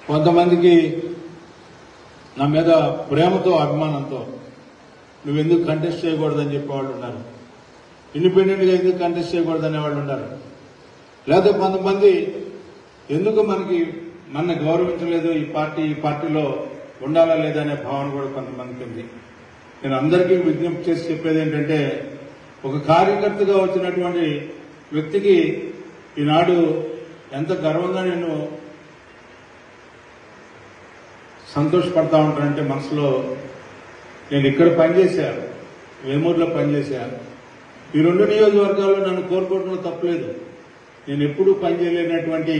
కొంతమందికి నా మీద ప్రేమతో అభిమానంతో నువ్వెందుకు కంటెస్ట్ చేయకూడదని చెప్పేవాళ్ళు ఉన్నారు, ఇండిపెండెంట్గా ఎందుకు కంటెస్ట్ చేయకూడదు అనేవాళ్ళు ఉన్నారు. లేదా కొంతమంది ఎందుకు మన గౌరవించలేదు ఈ పార్టీలో ఉండాలా లేదనే భావన కూడా కొంతమందికి ఉంది. నేను అందరికీ విజ్ఞప్తి చేసి చెప్పేది ఏంటంటే, ఒక కార్యకర్తగా వచ్చినటువంటి వ్యక్తికి ఈనాడు ఎంత గర్వంగా నేను సంతోషపడతా ఉంటానంటే, మనసులో నేను ఇక్కడ పనిచేశాను, వేమూరులో పనిచేశాను. ఈ 2 నియోజకవర్గాల్లో నన్ను కోరుకోవడంలో తప్పలేదు. నేను ఎప్పుడూ పనిచేయలేనటువంటి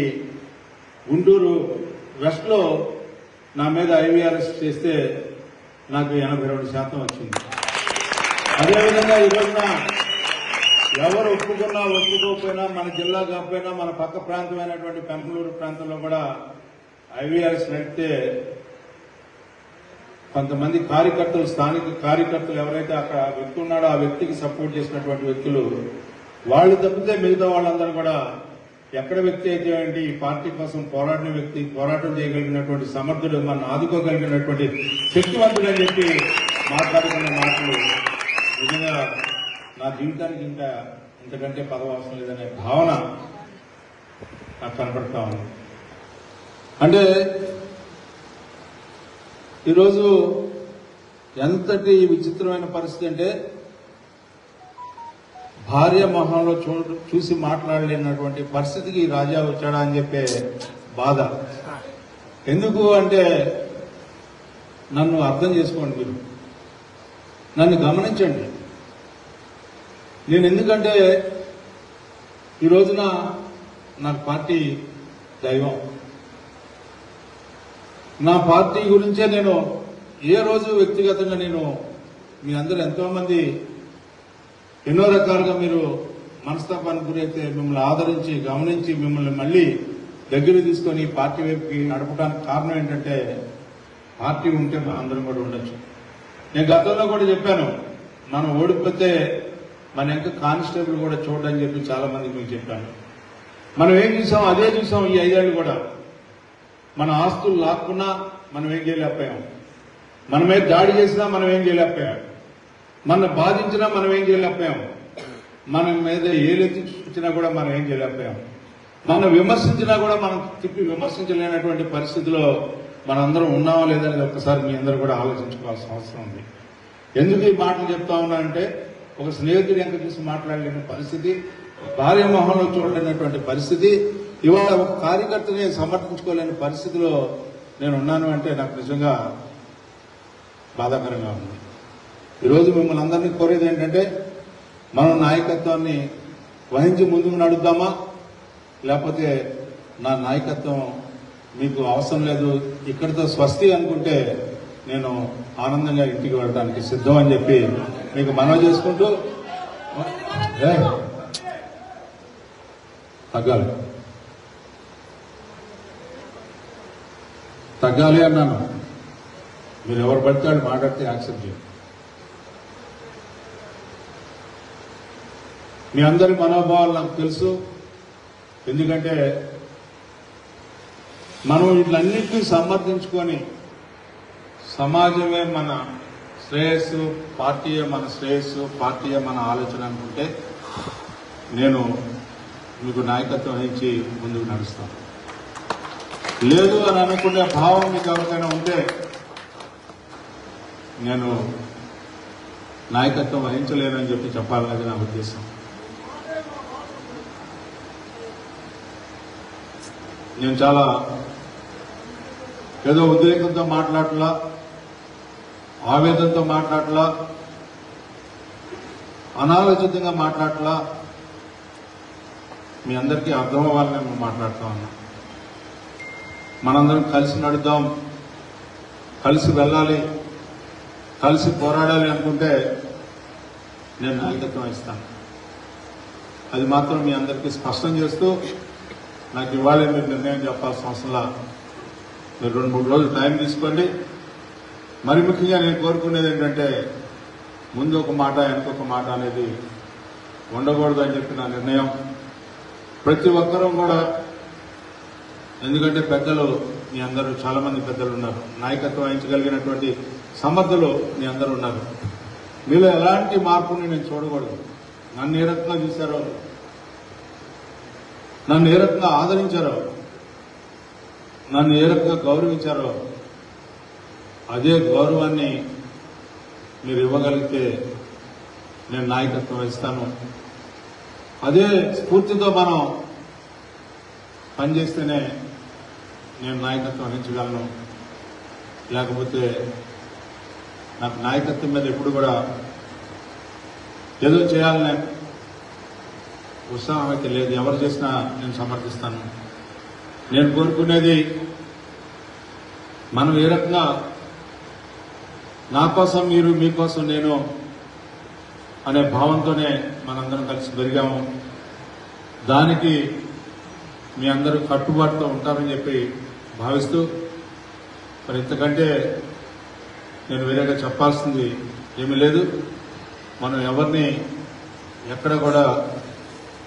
గుంటూరు వెస్ట్లో నా మీద ఐవీఆర్ఎస్ చేస్తే నాకు 82% వచ్చింది. అదేవిధంగా ఈ రోజున ఎవరు ఒప్పుకున్నా ఒప్పుకోకపోయినా, మన జిల్లా కాకపోయినా మన పక్క ప్రాంతమైనటువంటి పెంపలూరు ప్రాంతంలో కూడా ఐవీఆర్ఎస్ నడిపితే కొంతమంది కార్యకర్తలు, స్థానిక కార్యకర్తలు ఎవరైతే అక్కడ వ్యక్తి ఉన్నాడో ఆ వ్యక్తికి సపోర్ట్ చేసినటువంటి వ్యక్తులు, వాళ్ళు తప్పితే మిగతా వాళ్ళందరూ కూడా ఎక్కడ వ్యక్తి అయితే ఏంటి, ఈ పార్టీ కోసం పోరాడిన వ్యక్తి, పోరాటం చేయగలిగినటువంటి సమర్థుడు, మన ఆదుకోగలిగినటువంటి శక్తివంతుడు అని చెప్పి మాట్లాడుకునే మాటలు నిజంగా నా జీవితానికి ఇంకా ఇంతకంటే పదవాసం లేదనే భావన నాకు కనపడతా ఉంది. అంటే ఈరోజు ఎంతటి విచిత్రమైన పరిస్థితి అంటే, భార్య మొహంలో చూసి మాట్లాడలేనటువంటి పరిస్థితికి రాజా వచ్చాడా అని చెప్పే బాధ. ఎందుకు అంటే, నన్ను అర్థం చేసుకోండి, మీరు నన్ను గమనించండి. నేను ఎందుకంటే ఈ రోజున నాకు పార్టీ దైవం. నా పార్టీ గురించే నేను ఏ రోజు వ్యక్తిగతంగా మీ అందరూ ఎంతో మంది ఎన్నో రకాలుగా మీరు మనస్తాపానికి గురైతే మిమ్మల్ని ఆదరించి గమనించి మిమ్మల్ని మళ్ళీ దగ్గర తీసుకొని పార్టీ వైపుకి నడపడానికి కారణం ఏంటంటే, పార్టీ ఉంటే అందరం కూడా ఉండొచ్చు. నేను గతంలో కూడా చెప్పాను, మనం ఓడిపోతే మన ఇంకా కానిస్టేబుల్ కూడా చూడని చెప్పి చాలా మందికి మీకు చెప్పాను. మనం ఏం చూసాం, అదే చూసాం ఈ 5 ఏళ్ళు కూడా. మన ఆస్తులు లాక్కున్నా మనం ఏం చేయలేకపోయాం, మన మీద దాడి చేసినా మనం ఏం చేయలేకపోయాం, మన బాధించినా మనం ఏం చేయలేకపోయాం, మన మీద ఏలెత్తించినా కూడా మనం ఏం చేయలేకపోయాం, మనం విమర్శించినా కూడా మనం తిప్పి విమర్శించలేనటువంటి పరిస్థితిలో మనందరం ఉన్నామో లేదని ఒక్కసారి మీ అందరూ కూడా ఆలోచించుకోవాల్సిన అవసరం ఉంది. ఎందుకు ఈ మాటలు చెప్తా ఉన్నా అంటే, ఒక స్నేహితుడు ఎంత చూసి మాట్లాడలేని పరిస్థితి, భార్య మొహంలో చూడలేనటువంటి పరిస్థితి, ఇవాళ ఒక కార్యకర్తని సమర్థించుకోలేని పరిస్థితిలో నేను ఉన్నాను అంటే నాకు నిజంగా బాధాకరంగా ఉంది. ఈరోజు మిమ్మల్ని అందరినీ కోరేది ఏంటంటే, మనం నాయకత్వాన్ని వహించి ముందుకు నడుద్దామా, లేకపోతే నా నాయకత్వం మీకు అవసరం లేదు, ఇక్కడితో స్వస్తి అనుకుంటే నేను ఆనందంగా ఇంటికి వెళ్ళడానికి సిద్ధం అని చెప్పి మీకు మనవి చేసుకుంటూ, తగ్గాలి అన్నాను. మీరు ఎవరు పడితే వాళ్ళు మాట్లాడితే యాక్సెప్ట్ చేయండి. మీ అందరి మనోభావాలు నాకు తెలుసు. ఎందుకంటే మనం వీటిలన్నింటినీ సమర్థించుకొని సమాజమే మన శ్రేయస్సు, పార్టీయే మన శ్రేయస్సు, పార్టీయే మన ఆలోచన అనుకుంటే నేను మీకు నాయకత్వం వహించి ముందుకు నడుస్తాను. లేదు అని అనుకునే భావం మీకు ఎవరికైనా ఉంటే నేను నాయకత్వం వహించలేనని చెప్పి చెప్పాలనేది నా ఉద్దేశం. నేను చాలా ఏదో ఉద్రేకంతో మాట్లాడలా, ఆవేదనతో మాట్లాడలా, అనాలోచితంగా మాట్లాడలా, మీ అందరికీ అర్థం అవ్వాలని నేను మాట్లాడుతూ ఉన్నా. మనందరం కలిసి నడుద్దాం, కలిసి వెళ్ళాలి, కలిసి పోరాడాలి అనుకుంటే నేను నాయకత్వం ఇస్తాను. అది మాత్రం మీ అందరికీ స్పష్టం చేస్తూ, నాకు ఇవ్వాలి మీరు నిర్ణయం చెప్పాల్సిన అవసరంలా మీరు 2-3 రోజులు టైం తీసుకోండి. మరి ముఖ్యంగా నేను కోరుకునేది ఏంటంటే, ముందు ఒక మాట వెనకొక మాట అనేది ఉండకూడదు అని చెప్పి నా నిర్ణయం. ప్రతి ఒక్కరూ కూడా ఎందుకంటే పెద్దలు మీ అందరూ చాలా మంది పెద్దలు ఉన్నారు, నాయకత్వం వహించగలిగినటువంటి సమర్థులు మీ అందరూ ఉన్నారు. మీలో ఎలాంటి మార్పుని నేను చూడకూడదు. నన్ను ఏ రకంగా చూశారో, నన్ను ఏ రకంగా ఆదరించారో, నన్ను ఏ రకంగా గౌరవించారో అదే గౌరవాన్ని మీరు ఇవ్వగలిగితే నేను నాయకత్వం వహిస్తాను. అదే స్ఫూర్తితో మనం పనిచేస్తేనే నేను నాయకత్వం వహించగలను. లేకపోతే నాకు నాయకత్వం మీద ఎప్పుడు కూడా ఏదో చేయాలనే ఉత్సాహం అయితే లేదు. ఎవరు చేసినా నేను సమర్థిస్తాను. నేను కోరుకునేది మనం ఏ రకంగా నా కోసం మీరు, మీకోసం నేను అనే భావంతోనే మనందరం కలిసి పెరిగాము. దానికి మీ అందరూ కట్టుబాటుతో ఉంటారని చెప్పి భావిస్తూ, మరి ఇంతకంటే నేను వేరేగా చెప్పాల్సింది ఏమీ లేదు. మనం ఎవరిని ఎక్కడ కూడా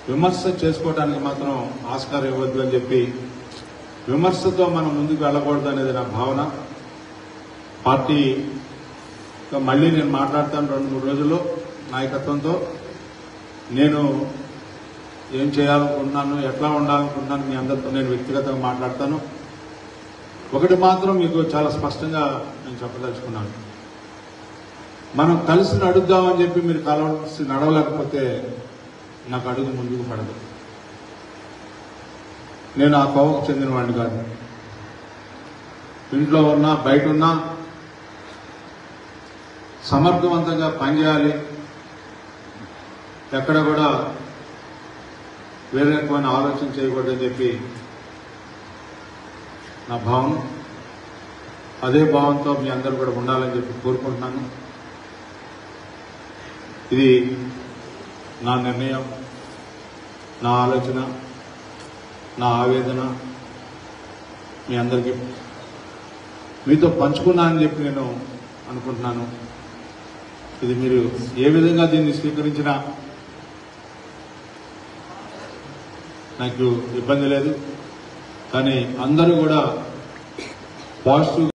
విమర్శ చేసుకోవడానికి మాత్రం ఆస్కారం ఇవ్వద్దు అని చెప్పి, విమర్శతో మనం ముందుకు వెళ్ళకూడదు అనేది నా భావన. పార్టీ మళ్ళీ నేను మాట్లాడతాను 2-3 రోజుల్లో నాయకత్వంతో. నేను ఏం చేయాలనుకుంటున్నాను, ఎట్లా ఉండాలనుకుంటున్నాను మీ అందరితో నేను వ్యక్తిగతంగా మాట్లాడతాను. ఒకటి మాత్రం మీకు చాలా స్పష్టంగా నేను చెప్పదలుచుకున్నాను. మనం కలిసి నడుద్దామని చెప్పి మీరు కలిసి నడవలేకపోతే నాకు అడుగు ముందుకు పడదు. నేను ఆ కోవకు చెందిన వాడిని కాదు. ఇంట్లో ఉన్నా బయట ఉన్నా సమర్థవంతంగా పనిచేయాలి. ఎక్కడ కూడా వేరే రకమైన ఆలోచన చేయకూడదని చెప్పి నా భావన. అదే భావంతో మీ అందరూ కూడా ఉండాలని చెప్పి కోరుకుంటున్నాను. ఇది నా నిర్ణయం, నా ఆలోచన, నా ఆవేదన మీ అందరికీ మీతో పంచుకున్నానని చెప్పి నేను అనుకుంటున్నాను. ఇది మీరు ఏ విధంగా దీన్ని స్వీకరించినా నాకు ఇబ్బంది లేదు. కానీ అందరూ కూడా పాజిటివ్